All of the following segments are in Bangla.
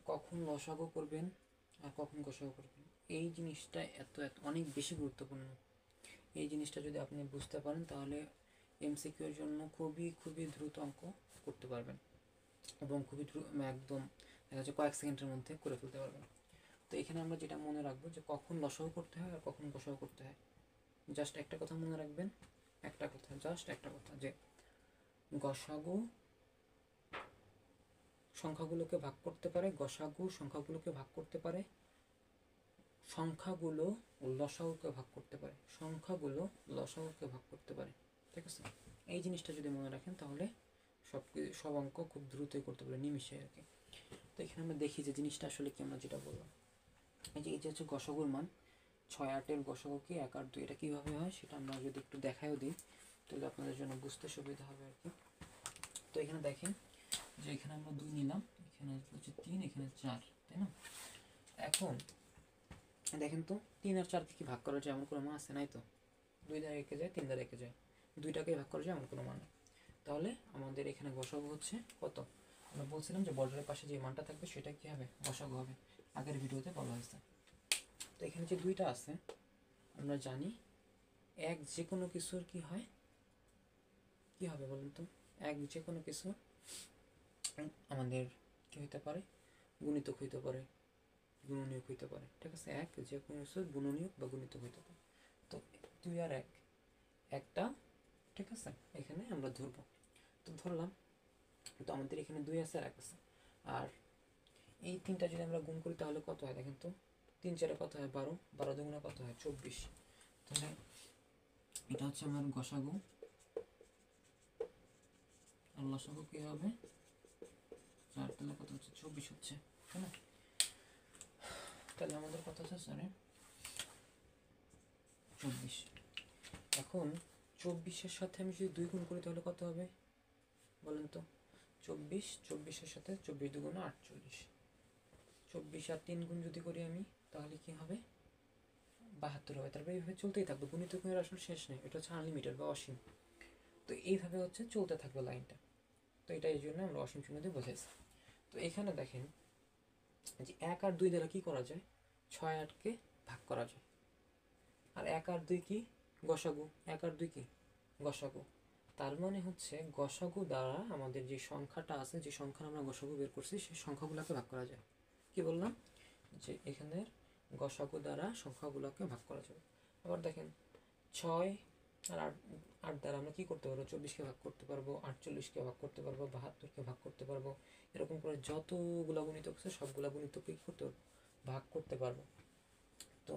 কখন লসাগু করবেন আর কখন গসাগু করবেন, এই জিনিসটা এত অনেক বেশি গুরুত্বপূর্ণ। এই জিনিসটা যদি আপনি বুঝতে পারেন তাহলে এমসিকিউর জন্য খুবই খুবই দ্রুত অঙ্ক করতে পারবেন এবং খুবই একদম দেখা যাচ্ছে কয়েক সেকেন্ডের মধ্যে করে ফেলতে পারবেন। তো এখানে আমরা যেটা মনে রাখবো যে কখন লসাগু করতে হয় আর কখন গসাগু করতে হয়, জাস্ট একটা কথা মনে রাখবেন, জাস্ট একটা কথা, যে গসাগু সংখ্যাগুলোকে ভাগ করতে পারে, গসাগু সংখ্যাগুলোকে ভাগ করতে পারে, সংখ্যাগুলো লসাগুকে ভাগ করতে পারে, সংখ্যাগুলো লসাগুকে ভাগ করতে পারে। ঠিক আছে, এই জিনিসটা যদি মনে রাখেন তাহলে সব অঙ্ক খুব দ্রুতই করতে পারে, নিমিশে আর কি। তো এখানে আমরা দেখি যে জিনিসটা আসলে কি, আমরা যেটা বললাম এই যে হচ্ছে গসাগুর মান 6-8-এর গসাগু কি 1 আর 2, এটা কীভাবে হয় সেটা আমরা যদি একটু দেখায়ও দিই তাহলে আপনাদের জন্য বুঝতে সুবিধা হবে আর কি। তো এখানে দেখেন যে এখানে আমরা 2 নিলাম, এখানে হচ্ছে 3, এখানে 4, তাই না? এখন দেখেন তো 3 আর 4কে কি ভাগ করা যায় এমন কোনো মান আছে? নাই তো। 2 দ্বারা একে যায়, 3 দ্বারা একে যায়, 2টাকে ভাগ করা যায় এমন কোনো মান নেই। তাহলে আমাদের এখানে গসাগু হচ্ছে কত? আমরা বলছিলাম যে বর্ডারের পাশে যে মানটা থাকবে সেটা কি হবে? গসাগু হবে, আগের ভিডিওতে বলা হয়েছে। তো এখানে যে 2টা আছে আমরা জানি এক যে কোনো কিছুর কি হয়, কি হবে বলুন তো? এক যে কোনো কিছু আমাদের কি হইতে পারে? গুণিতক হইতে পারে, গুণনীয়ক হইতে পারে। ঠিক আছে, এক যে কোনো কিছুর গুণনীয়ক বা গুণিতক হইতে পারে। তো 2 আর 1 একটা, ঠিক আছে, এখানে আমরা ধরবো। তো ধরলাম, তো আমাদের এখানে 2 আছে আর 1 আছে, আর এই 3টা যদি আমরা গুণ করি তাহলে কত হয় দেখেন তো? 3-4 কত হয়? 12, 12 দুগুণে কত হয়? 24। তাহলে এটা হচ্ছে আমার গসাগু, আর লসাগু কি হবে? 4, তাহলে কত হচ্ছে? 24 হচ্ছে, তাই না? তাহলে আমাদের কত হচ্ছে? সরি, 24। এখন 24-এর সাথে আমি যদি 2 গুণ করি তাহলে কত হবে বলেন তো? 24-24-এর সাথে 24 দুগুণে 48, 24 আর 3 গুণ যদি করি আমি তাহলে কি হবে? 72 হবে। তারপরে এইভাবে চলতেই থাকবে, গুণিতকের আসলে শেষ নেই, এটা হচ্ছে আনলিমিটেড বা অসীম। তো এইভাবে হচ্ছে চলতে থাকবে লাইনটা। তো এটা এই জন্য আমরা অসীম চিহ্ন দিয়ে বোঝাইছি। তো এখানে দেখেন যে 1 আর 2 দ্বারা কি করা যায়? 6-8কে ভাগ করা যায়। আর 1 আর 2 কি? গসাগু। 1 আর 2 কি? গসাগু। তার মানে হচ্ছে গসাগু দ্বারা আমাদের যে সংখ্যাটা আছে, যে সংখ্যা আমরা গসাগু বের করছি, সেই সংখ্যাগুলোকে ভাগ করা যায়। কি বললাম? যে এখানের গসাগু দ্বারা সংখ্যাগুলোকে ভাগ করা যাবে। আবার দেখেন 6 আর 8 দ্বারা আমরা কি করতে পারবো? 24কে ভাগ করতে পারবো, 48কে ভাগ করতে পারবো, 72কে ভাগ করতে পারবো। এরকম করে যতগুলা গুণিতক আছে সবগুলা গুণিতককে কি করতে পারবো? ভাগ করতে পারবো। তো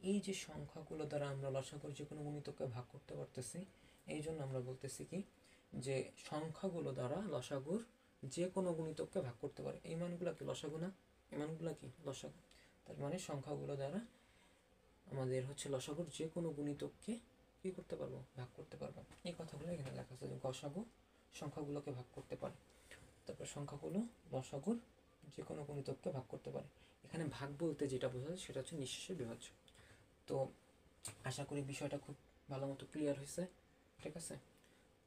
এই যে সংখ্যাগুলো দ্বারা আমরা লসাগুর যে কোনো গুণিতককে ভাগ করতে পারতেছি, এই জন্য আমরা বলতেছি কি, যে সংখ্যাগুলো দ্বারা লসাগুর যে কোনো গুণিতককে ভাগ করতে পারে। এই মানগুলো কি লসাগু না? এই মানগুলো কি লসাগু। তার মানে সংখ্যাগুলো দ্বারা আমাদের হচ্ছে লসাগুর যে কোনো গুণিতককে কি করতে পারবো? ভাগ করতে পারবো। এই কথাগুলো এখানে লেখা আছে যে গসাগু সংখ্যাগুলোকে ভাগ করতে পারে, তারপর সংখ্যাগুলো লসাগুর যে কোনো গুণিতককে ভাগ করতে পারে। এখানে ভাগ বলতে যেটা বোঝা যায় সেটা হচ্ছে নিঃশেষে বিভাজ্য। তো আশা করি বিষয়টা খুব ভালো মতো ক্লিয়ার হয়েছে। ঠিক আছে,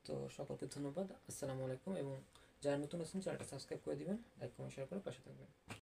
তো সকলকে ধন্যবাদ, আসসালামু আলাইকুম। এবং যারা নতুন আছেন চ্যানেলটা সাবস্ক্রাইব করে দিবেন, লাইক কমেন্ট শেয়ার করে পাশে থাকবেন।